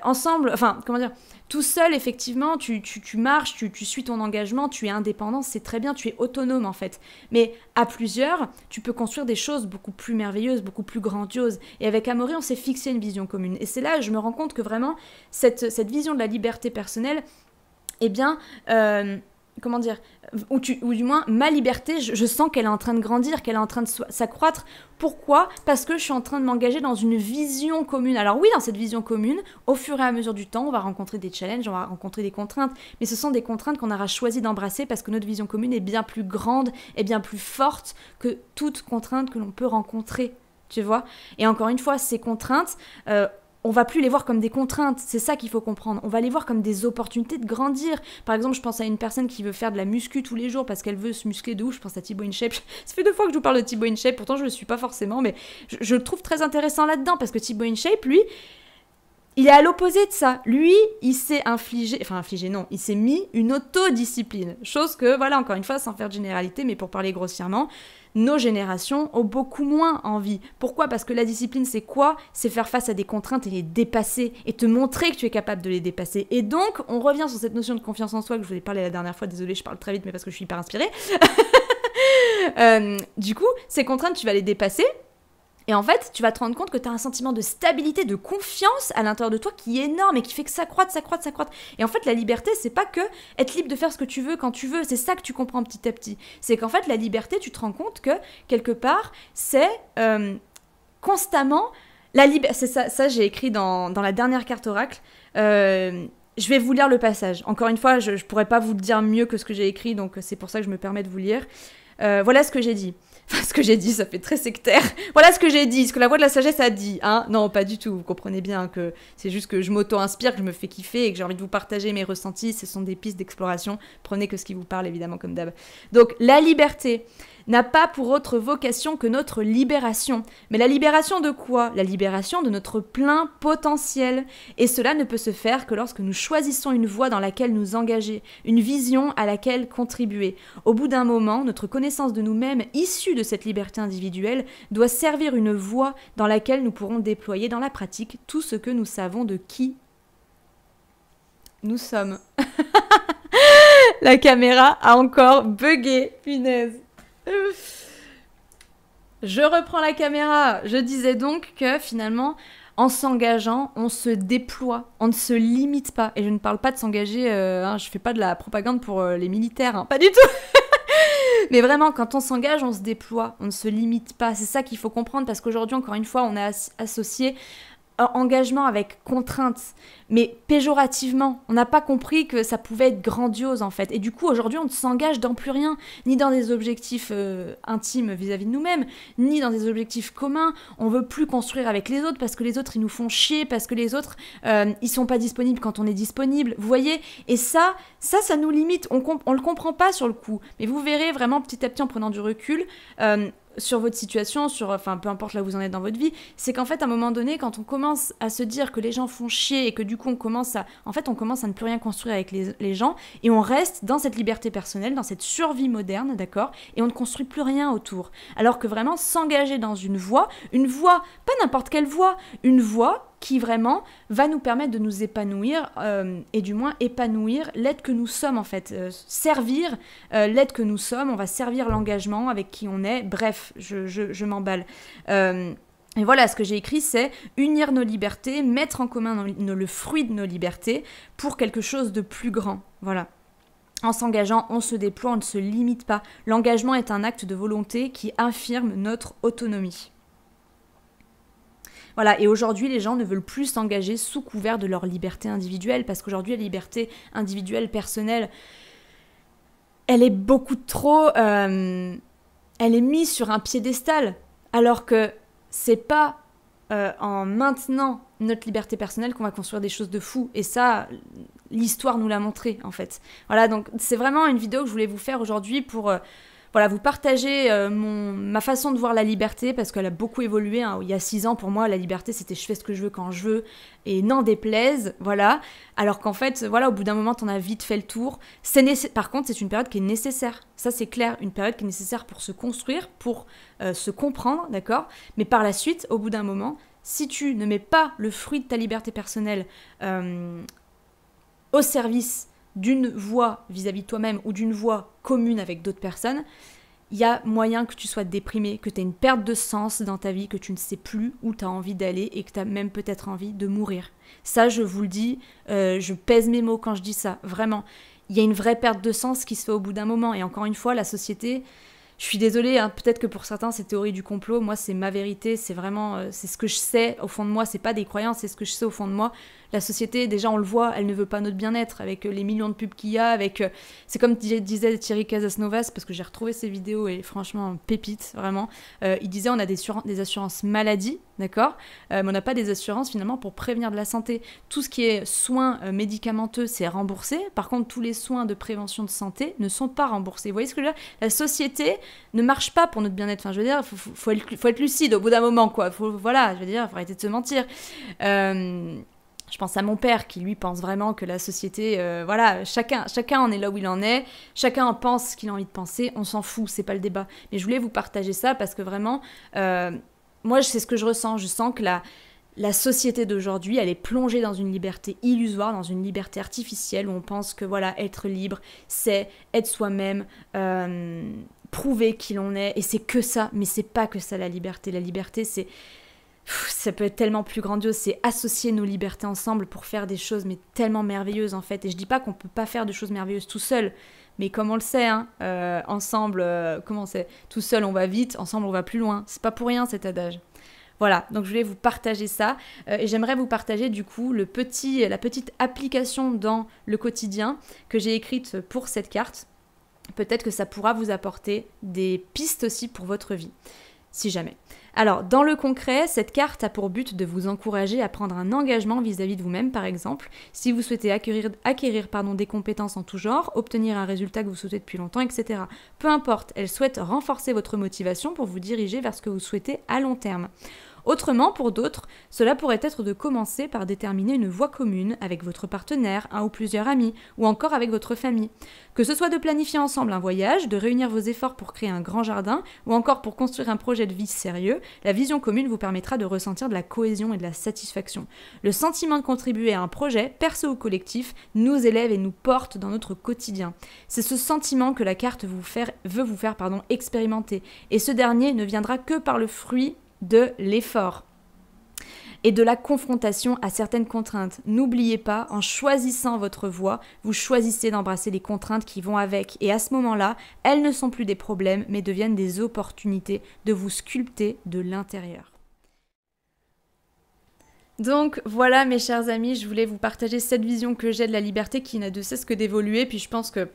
Ensemble, enfin, comment dire, tout seul, effectivement, tu marches, tu suis ton engagement, tu es indépendant, c'est très bien, tu es autonome en fait. Mais à plusieurs, tu peux construire des choses beaucoup plus merveilleuses, beaucoup plus grandioses. Et avec Amaury, on s'est fixé une vision commune. Et c'est là, je me rends compte que vraiment, cette vision de la liberté personnelle, eh bien, comment dire, ou du moins ma liberté, je sens qu'elle est en train de grandir, qu'elle est en train de s'accroître. Pourquoi? Parce que je suis en train de m'engager dans une vision commune. Alors oui, dans cette vision commune, au fur et à mesure du temps, on va rencontrer des challenges, on va rencontrer des contraintes, mais ce sont des contraintes qu'on aura choisi d'embrasser parce que notre vision commune est bien plus grande et bien plus forte que toute contrainte que l'on peut rencontrer, tu vois. Et encore une fois, ces contraintes, on va plus les voir comme des contraintes, c'est ça qu'il faut comprendre. On va les voir comme des opportunités de grandir. Par exemple, je pense à une personne qui veut faire de la muscu tous les jours parce qu'elle veut se muscler de ouf. Je pense à Thibaut InShape. Ça fait 2 fois que je vous parle de Thibaut InShape, pourtant je le suis pas forcément, mais je le trouve très intéressant là-dedans parce que Thibaut InShape, lui, il est à l'opposé de ça. Lui, il s'est il s'est mis une autodiscipline. Chose que, voilà, encore une fois, sans faire de généralité, mais pour parler grossièrement, nos générations ont beaucoup moins envie. Pourquoi? Parce que la discipline, c'est quoi? C'est faire face à des contraintes et les dépasser, et te montrer que tu es capable de les dépasser. Et donc, on revient sur cette notion de confiance en soi que je vous ai parlé la dernière fois. Désolée, je parle très vite, mais parce que je suis hyper inspirée. Du coup, ces contraintes, tu vas les dépasser. Et en fait, tu vas te rendre compte que tu as un sentiment de stabilité, de confiance à l'intérieur de toi qui est énorme et qui fait que ça croît. Et en fait, la liberté, c'est pas que être libre de faire ce que tu veux quand tu veux. C'est ça que tu comprends petit à petit. C'est qu'en fait, la liberté, tu te rends compte que, quelque part, c'est constamment la liberté. C'est ça j'ai écrit dans la dernière carte oracle. Je vais vous lire le passage. Encore une fois, je pourrais pas vous le dire mieux que ce que j'ai écrit, donc c'est pour ça que je me permets de vous lire. Voilà ce que j'ai dit. Enfin, ce que j'ai dit, ça fait très sectaire. Voilà ce que j'ai dit, ce que la voix de la sagesse a dit. Hein, non, pas du tout. Vous comprenez bien que c'est juste que je m'auto-inspire, que je me fais kiffer et que j'ai envie de vous partager mes ressentis. Ce sont des pistes d'exploration. Prenez que ce qui vous parle, évidemment, comme d'hab. Donc, la liberté n'a pas pour autre vocation que notre libération. Mais la libération de quoi? La libération de notre plein potentiel. Et cela ne peut se faire que lorsque nous choisissons une voie dans laquelle nous engager, une vision à laquelle contribuer. Au bout d'un moment, notre connaissance de nous-mêmes, issue de cette liberté individuelle, doit servir une voie dans laquelle nous pourrons déployer dans la pratique tout ce que nous savons de qui nous sommes. La caméra a encore bugué, punaise. Je reprends la caméra. Je disais donc que finalement, en s'engageant, on se déploie, on ne se limite pas. Et je ne parle pas de s'engager, je fais pas de la propagande pour les militaires, hein, pas du tout. Mais vraiment, quand on s'engage, on se déploie, on ne se limite pas. C'est ça qu'il faut comprendre parce qu'aujourd'hui, encore une fois, on a associé engagement avec contrainte, mais péjorativement. On n'a pas compris que ça pouvait être grandiose en fait. Et du coup, aujourd'hui, on ne s'engage dans plus rien, ni dans des objectifs intimes vis-à-vis de nous-mêmes, ni dans des objectifs communs. On veut plus construire avec les autres parce que les autres, ils nous font chier, parce que les autres, ils sont pas disponibles quand on est disponible. Vous voyez? Et ça nous limite. On le comprend pas sur le coup. Mais vous verrez vraiment petit à petit en prenant du recul, sur votre situation, enfin peu importe là où vous en êtes dans votre vie, c'est qu'en fait à un moment donné, quand on commence à se dire que les gens font chier et que du coup on commence à ne plus rien construire avec les gens et on reste dans cette liberté personnelle, dans cette survie moderne, d'accord, et on ne construit plus rien autour. Alors que vraiment s'engager dans une voie, pas n'importe quelle voie, une voie qui vraiment va nous permettre de nous épanouir et du moins épanouir l'être que nous sommes en fait, servir l'être que nous sommes, on va servir l'engagement avec qui on est, bref, je m'emballe. Et voilà, ce que j'ai écrit, c'est unir nos libertés, mettre en commun le fruit de nos libertés pour quelque chose de plus grand, voilà. En s'engageant, on se déploie, on ne se limite pas. L'engagement est un acte de volonté qui affirme notre autonomie. Voilà, et aujourd'hui, les gens ne veulent plus s'engager sous couvert de leur liberté individuelle, parce qu'aujourd'hui, la liberté individuelle, personnelle, elle est beaucoup trop... elle est mise sur un piédestal, alors que c'est pas en maintenant notre liberté personnelle qu'on va construire des choses de fou. Et ça, l'histoire nous l'a montré, en fait. Voilà, donc c'est vraiment une vidéo que je voulais vous faire aujourd'hui pour... Voilà, vous partagez ma façon de voir la liberté parce qu'elle a beaucoup évolué. Hein. Il y a 6 ans, pour moi, la liberté, c'était je fais ce que je veux quand je veux et n'en déplaise, voilà. Alors qu'en fait, voilà, au bout d'un moment, t'en as vite fait le tour. Par contre, c'est une période qui est nécessaire. Ça, c'est clair, une période qui est nécessaire pour se construire, pour se comprendre, d'accord? Mais par la suite, au bout d'un moment, si tu ne mets pas le fruit de ta liberté personnelle au service d'une voie vis-à-vis de toi-même ou d'une voie commune avec d'autres personnes, il y a moyen que tu sois déprimé, que tu aies une perte de sens dans ta vie, que tu ne sais plus où tu as envie d'aller et que tu as même peut-être envie de mourir. Ça, je vous le dis, je pèse mes mots quand je dis ça, vraiment. Il y a une vraie perte de sens qui se fait au bout d'un moment. Et encore une fois, la société... Je suis désolée, hein, peut-être que pour certains c'est théorie du complot, moi c'est ma vérité, c'est vraiment, c'est ce que je sais au fond de moi, c'est pas des croyances, c'est ce que je sais au fond de moi. La société, déjà on le voit, elle ne veut pas notre bien-être, avec les millions de pubs qu'il y a, avec, c'est comme disait Thierry Casasnovas, parce que j'ai retrouvé ses vidéos et franchement, pépite, vraiment, il disait on a des assurances maladie, d'accord, mais on n'a pas des assurances finalement pour prévenir de la santé. Tout ce qui est soins médicamenteux, c'est remboursé, par contre tous les soins de prévention de santé ne sont pas remboursés. Vous voyez ce que je veux dire? La société ne marche pas pour notre bien-être. Enfin, je veux dire, faut être lucide au bout d'un moment, quoi. Voilà, je veux dire, faut arrêter de se mentir. Je pense à mon père qui, lui, pense vraiment que la société... voilà, chacun en est là où il en est. Chacun en pense ce qu'il a envie de penser. On s'en fout, c'est pas le débat. Mais je voulais vous partager ça parce que vraiment, moi, c'est ce que je ressens. Je sens que la société d'aujourd'hui, elle est plongée dans une liberté illusoire, dans une liberté artificielle où on pense que, voilà, être libre, c'est être soi-même... prouver qui l'on est, et c'est que ça, mais c'est pas que ça la liberté. La liberté, c'est... ça peut être tellement plus grandiose, c'est associer nos libertés ensemble pour faire des choses mais tellement merveilleuses en fait. Et je dis pas qu'on peut pas faire de choses merveilleuses tout seul, mais comme on le sait, hein, ensemble, comment c'est, tout seul on va vite, ensemble on va plus loin. C'est pas pour rien cet adage. Voilà, donc je voulais vous partager ça et j'aimerais vous partager du coup la petite application dans le quotidien que j'ai écrite pour cette carte. Peut-être que ça pourra vous apporter des pistes aussi pour votre vie, si jamais. Alors, dans le concret, cette carte a pour but de vous encourager à prendre un engagement vis-à-vis de vous-même, par exemple, si vous souhaitez acquérir des compétences en tout genre, obtenir un résultat que vous souhaitez depuis longtemps, etc. Peu importe, elle souhaite renforcer votre motivation pour vous diriger vers ce que vous souhaitez à long terme. Autrement, pour d'autres, cela pourrait être de commencer par déterminer une voie commune avec votre partenaire, un ou plusieurs amis, ou encore avec votre famille. Que ce soit de planifier ensemble un voyage, de réunir vos efforts pour créer un grand jardin, ou encore pour construire un projet de vie sérieux, la vision commune vous permettra de ressentir de la cohésion et de la satisfaction. Le sentiment de contribuer à un projet, perso ou collectif, nous élève et nous porte dans notre quotidien. C'est ce sentiment que la carte veut vous faire expérimenter, et ce dernier ne viendra que par le fruit de l'effort et de la confrontation à certaines contraintes. N'oubliez pas, en choisissant votre voie, vous choisissez d'embrasser les contraintes qui vont avec. Et à ce moment-là, elles ne sont plus des problèmes, mais deviennent des opportunités de vous sculpter de l'intérieur. Donc voilà mes chers amis, je voulais vous partager cette vision que j'ai de la liberté qui n'a de cesse que d'évoluer. Puis je pense que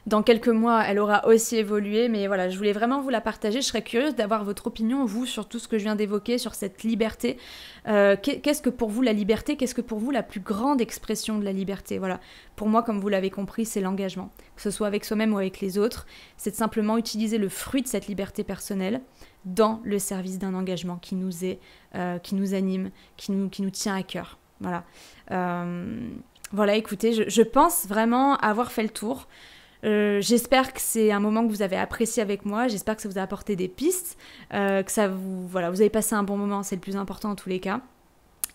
dans quelques mois, elle aura aussi évolué, mais voilà, je voulais vraiment vous la partager. Je serais curieuse d'avoir votre opinion, vous, sur tout ce que je viens d'évoquer, sur cette liberté. Qu'est-ce que pour vous la liberté? Qu'est-ce que pour vous la plus grande expression de la liberté? Voilà, pour moi, comme vous l'avez compris, c'est l'engagement. Que ce soit avec soi-même ou avec les autres, c'est de simplement utiliser le fruit de cette liberté personnelle dans le service d'un engagement qui nous anime, qui nous tient à cœur. Voilà. Voilà, écoutez, je pense vraiment avoir fait le tour. J'espère que c'est un moment que vous avez apprécié avec moi. J'espère que ça vous a apporté des pistes, vous avez passé un bon moment, c'est le plus important en tous les cas.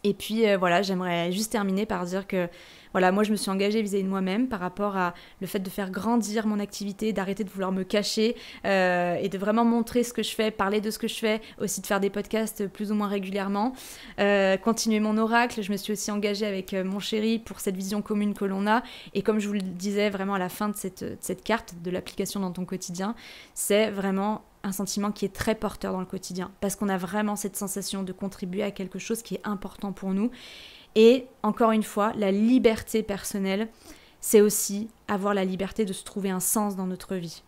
Et puis voilà, j'aimerais juste terminer par dire que voilà, moi je me suis engagée vis-à-vis de moi-même par rapport à le fait de faire grandir mon activité, d'arrêter de vouloir me cacher et de vraiment montrer ce que je fais, parler de ce que je fais, aussi de faire des podcasts plus ou moins régulièrement, continuer mon oracle. Je me suis aussi engagée avec mon chéri pour cette vision commune que l'on a, et comme je vous le disais vraiment à la fin de cette carte de l'application dans ton quotidien, c'est vraiment un sentiment qui est très porteur dans le quotidien, parce qu'on a vraiment cette sensation de contribuer à quelque chose qui est important pour nous. Et encore une fois, la liberté personnelle, c'est aussi avoir la liberté de se trouver un sens dans notre vie.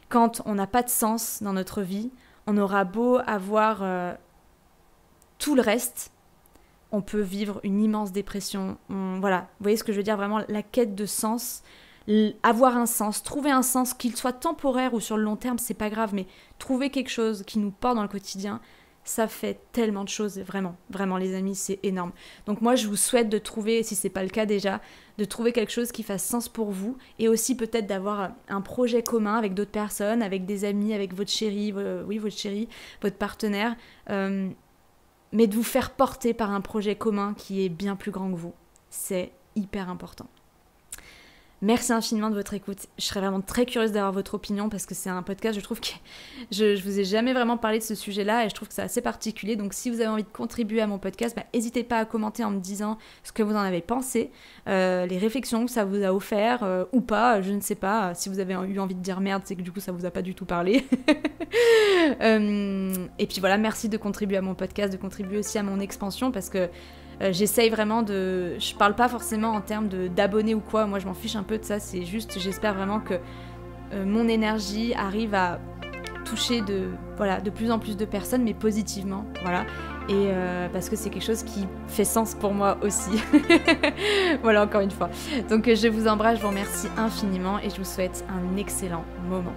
Quand on n'a pas de sens dans notre vie, on aura beau avoir tout le reste, on peut vivre une immense dépression. Voilà, vous voyez ce que je veux dire, vraiment la quête de sens, avoir un sens, trouver un sens, qu'il soit temporaire ou sur le long terme, c'est pas grave, mais trouver quelque chose qui nous porte dans le quotidien, ça fait tellement de choses, vraiment les amis, c'est énorme. Donc moi je vous souhaite de trouver, si c'est pas le cas déjà, de trouver quelque chose qui fasse sens pour vous, et aussi peut-être d'avoir un projet commun avec d'autres personnes, avec des amis, avec votre chéri, votre partenaire, mais de vous faire porter par un projet commun qui est bien plus grand que vous. C'est hyper important. Merci infiniment de votre écoute. Je serais vraiment très curieuse d'avoir votre opinion, parce que c'est un podcast, je trouve que je vous ai jamais vraiment parlé de ce sujet-là, et je trouve que c'est assez particulier. Donc si vous avez envie de contribuer à mon podcast, n'hésitez pas à commenter en me disant ce que vous en avez pensé, les réflexions que ça vous a offert, ou pas, je ne sais pas. Si vous avez eu envie de dire merde, c'est que du coup ça vous a pas du tout parlé. Et puis voilà, merci de contribuer à mon podcast, de contribuer aussi à mon expansion, parce que j'essaye vraiment de... Je parle pas forcément en termes d'abonnés ou quoi, moi je m'en fiche un peu de ça, c'est juste, j'espère vraiment que mon énergie arrive à toucher de plus en plus de personnes, mais positivement, voilà, et parce que c'est quelque chose qui fait sens pour moi aussi. Voilà, encore une fois. Donc je vous embrasse, je vous remercie infiniment, et je vous souhaite un excellent moment.